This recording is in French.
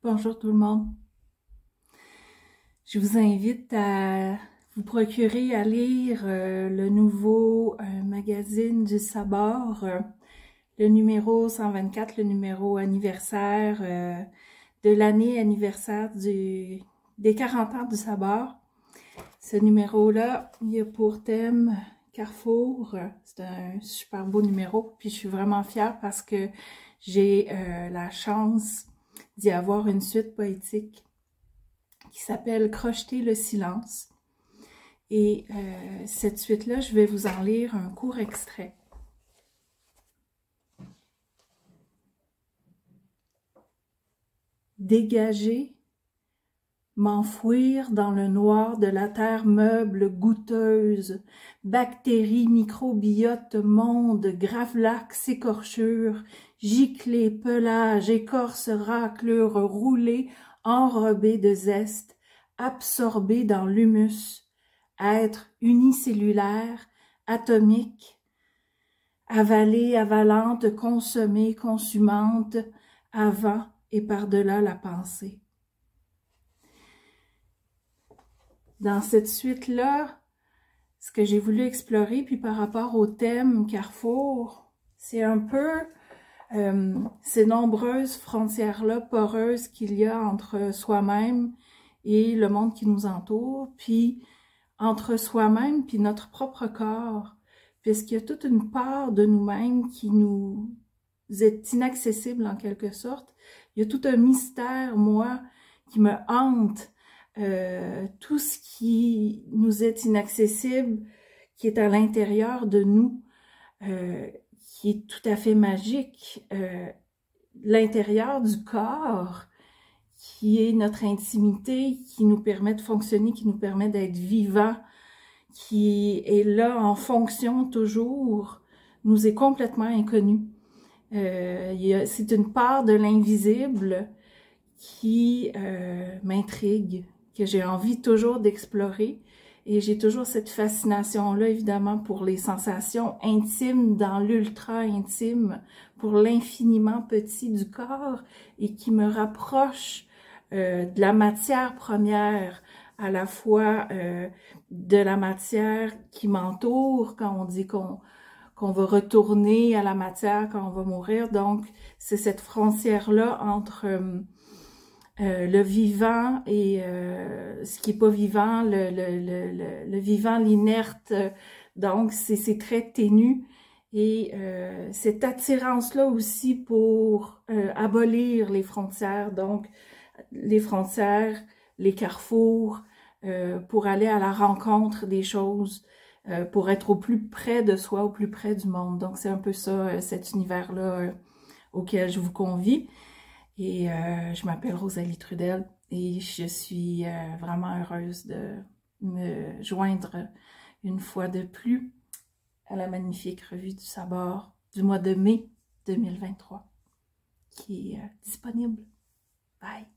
Bonjour tout le monde. Je vous invite à vous procurer à lire le nouveau magazine du Sabord, le numéro 124, le numéro anniversaire de l'année anniversaire des 40 ans du Sabord. Ce numéro-là, il a pour thème Carrefour. C'est un super beau numéro, puis je suis vraiment fière parce que j'ai la chance d'y avoir une suite poétique qui s'appelle « Crocheter le silence ». Et cette suite-là, je vais vous en lire un court extrait. Dégager, m'enfouir dans le noir de la terre meuble goûteuse, bactéries, microbiotes, monde, gravlax, écorchures, giclées, pelages, écorces, raclures, roulées, enrobées de zeste, absorbées dans l'humus, être unicellulaire, atomique, avalée, avalante, consommée, consumante, avant et par-delà la pensée. Dans cette suite-là, ce que j'ai voulu explorer, puis par rapport au thème Carrefour, c'est un peu ces nombreuses frontières-là poreuses qu'il y a entre soi-même et le monde qui nous entoure, puis entre soi-même puis notre propre corps, puisqu'il y a toute une part de nous-mêmes qui nous est inaccessible en quelque sorte. Il y a tout un mystère, moi, qui me hante, tout ce qui nous est inaccessible, qui est à l'intérieur de nous, qui est tout à fait magique, l'intérieur du corps, qui est notre intimité, qui nous permet de fonctionner, qui nous permet d'être vivant, qui est là en fonction toujours, nous est complètement inconnu. C'est une part de l'invisible qui m'intrigue, que j'ai envie toujours d'explorer. Et j'ai toujours cette fascination-là, évidemment, pour les sensations intimes dans l'ultra-intime, pour l'infiniment petit du corps et qui me rapproche de la matière première, à la fois de la matière qui m'entoure quand on dit qu'on va retourner à la matière quand on va mourir. Donc, c'est cette frontière-là entre le vivant et ce qui est pas vivant, le vivant, l'inerte. Donc, c'est très ténu. Et cette attirance-là aussi pour abolir les frontières, donc les frontières, les carrefours, pour aller à la rencontre des choses, pour être au plus près de soi, au plus près du monde. Donc, c'est un peu ça, cet univers-là auquel je vous convie. Et je m'appelle Rosalie Trudel et je suis vraiment heureuse de me joindre une fois de plus à la magnifique revue du Sabord du mois de mai 2023 qui est disponible. Bye!